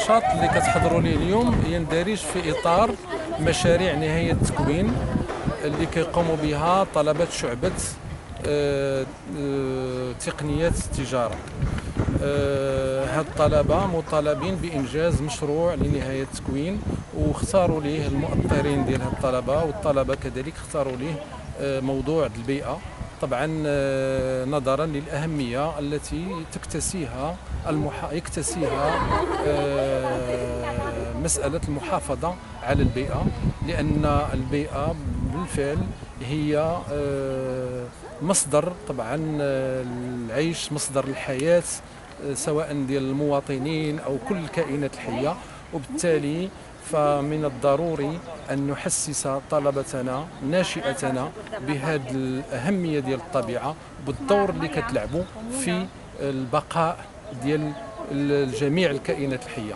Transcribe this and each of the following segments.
النشاط اللي كتحضروا ليه اليوم يندرج في إطار مشاريع نهاية التكوين اللي كيقوموا بها طلبة شعبة تقنيات التجارة. هاد الطلبة مطالبين بإنجاز مشروع لنهاية التكوين، واختاروا ليه المؤطرين ديال هاد الطلبة، والطلبة كذلك اختاروا ليه موضوع البيئة، طبعا نظرا للأهمية التي يكتسيها مسألة المحافظة على البيئة، لأن البيئة بالفعل هي مصدر طبعا العيش، مصدر الحياة سواء ديال المواطنين أو كل الكائنات الحية. وبالتالي فمن الضروري أن نحسس طلبتنا ناشئتنا بهذه الأهمية ديال الطبيعة، بالدور اللي كتلعبوا في البقاء ديال جميع الكائنات الحية.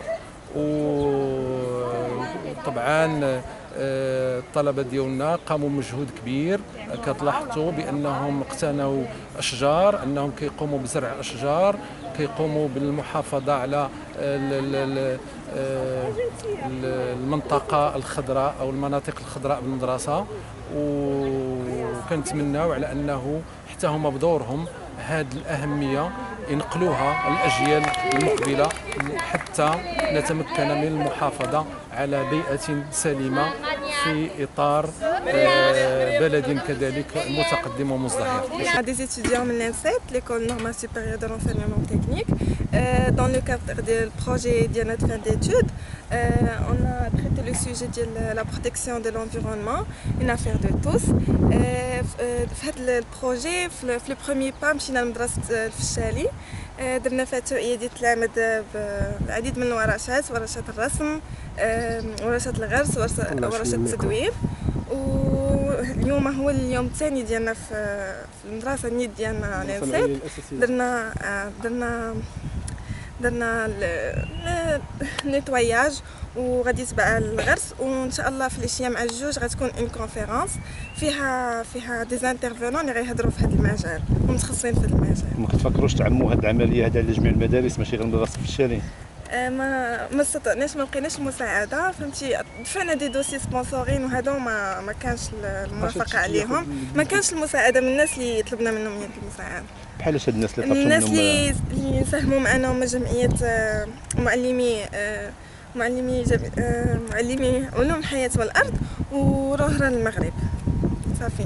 وطبعا الطلبة ديالنا قاموا بمجهود كبير، كتلاحظوا بأنهم اقتنوا أشجار، أنهم كيقوموا بزرع أشجار، كيقوموا بالمحافظة على المنطقة الخضراء أو المناطق الخضراء بالمدرسة. وكنتمناو على أنه حتى هما بدورهم هذه الأهمية ينقلوها الأجيال المقبلة حتى نتمكن من المحافظة على بيئة سليمة في إطار بلد كذلك متقدم ومزدهر. Des étudiants de l'INSET, l'école normale supérieure de l'enseignement technique. Dans le cadre du projet de notre fin d'études, on a traité le sujet de la protection de l'environnement, une affaire de tous. Fait le projet, le premier pas, مشينا لمدرسة الفشالي. درنا فيها توعية ديال التلاميذ بالعديد من الورشات، ورشات الرسم، ورشات الغرس، ورشات التدوير. واليوم هو اليوم الثاني ديالنا في المدرسة النيت ديالنا لانسيت. درنا النيتواياج وغادي يتبع الغرس، وان شاء الله في الاشياء مع الجوج غتكون اون كونفيرونس فيها دي زانترفينون اللي غيهضروا في هذا المجال ومتخصصين في هذا المجال. ما كتفكروش تعموا هذه العمليه هذه على جميع المدارس ماشي غير مدرسه الفشالي؟ ما استطعناش، ما لقيناش المساعده، فهمتي. دفعنا دي دوسي سبونسورين وهذا ما كانش الموافقه عليهم، ما كانش المساعده من الناس اللي طلبنا منهم المساعده. بحال هاد الناس اللي طلبتوا الناس منهم؟ اللي ساهموا معنا هما جمعيه معلمي علوم الحياه والارض وروهران المغرب. صافي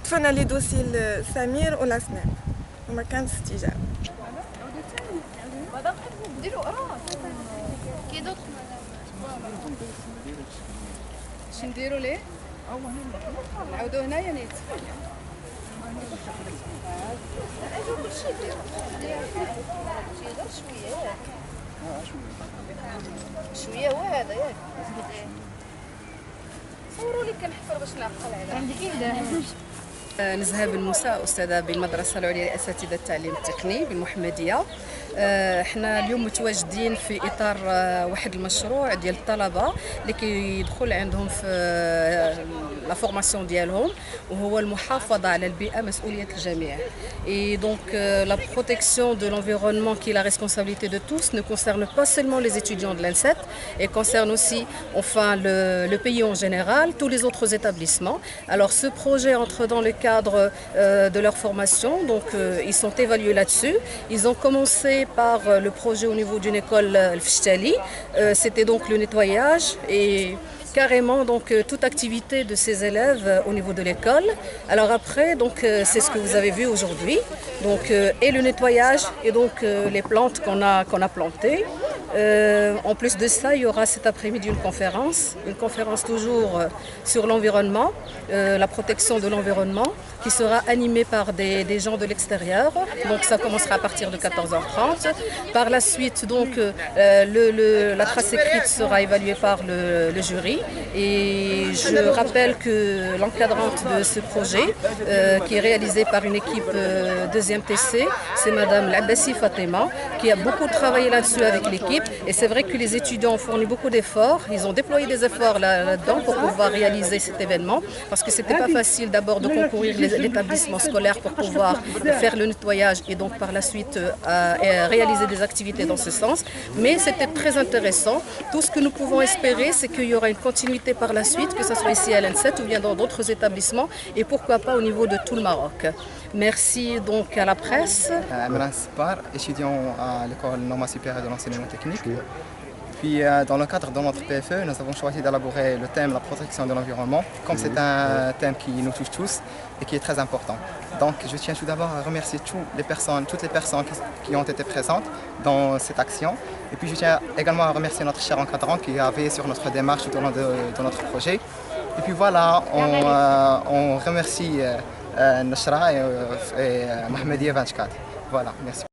دفعنا لي دوسي لسمير ولا سناب وما كانش استجابه. شنو نديرو ليه؟ نعاودو هنايا نيت. اجو كلشي شويه هو هذا ياك. صوروا لي كنحفر باش نعقل على عندك. نزهة بن موسى، أستاذة بالمدرسة العليا لأساتذة التعليم التقني بالمحمدية. احنا اليوم متواجدين في إطار واحد المشروع ديال الطلبة اللي كيدخل عندهم في لا فورماسيون ديالهم، وهو المحافظة على البيئة مسؤولية الجميع. Et donc la protection de l'environnement qui est la responsabilité de tous ne concerne pas seulement les étudiants de l'INSET et concerne aussi le pays en général, tous les autres établissements. Alors ce projet entre dans le cadre de leur formation, donc ils sont évalués là-dessus. Ils ont commencé par le projet au niveau d'une école Al-Fishtali, c'était donc le nettoyage et carrément donc toute activité de ces élèves au niveau de l'école. Alors après donc c'est ce que vous avez vu aujourd'hui, donc et le nettoyage et donc les plantes qu'on a plantées. En plus de ça, il y aura cet après-midi une conférence toujours sur l'environnement, la protection de l'environnement, qui sera animée par des gens de l'extérieur. Donc ça commencera à partir de 14h30. Par la suite, donc la trace écrite sera évaluée par le jury. Et je rappelle que l'encadrante de ce projet, qui est réalisé par une équipe deuxième TC, c'est Madame L'Abbassi Fatema, qui a beaucoup travaillé là-dessus avec l'équipe. Et c'est vrai que les étudiants ont fourni beaucoup d'efforts. Ils ont déployé des efforts là-dedans pour pouvoir réaliser cet événement. Parce que ce n'était pas facile d'abord de concourir l'établissement scolaire pour pouvoir faire le nettoyage et donc par la suite réaliser des activités dans ce sens. Mais c'était très intéressant. Tout ce que nous pouvons espérer, c'est qu'il y aura une continuité par la suite, que ce soit ici à l'N7 ou bien dans d'autres établissements et pourquoi pas au niveau de tout le Maroc. Merci donc à la presse. Amran Sbar, étudiant à l'école normale supérieure de l'enseignement technique. Puis dans le cadre de notre PFE, nous avons choisi d'élaborer le thème de la protection de l'environnement, comme c'est un thème qui nous touche tous et qui est très important. Donc je tiens tout d'abord à remercier toutes les personnes qui ont été présentes dans cette action. Et puis je tiens également à remercier notre cher encadrant qui a veillé sur notre démarche tout au long de notre projet. Et puis voilà, on remercie Nashra et Mohamedia 24. Voilà, merci.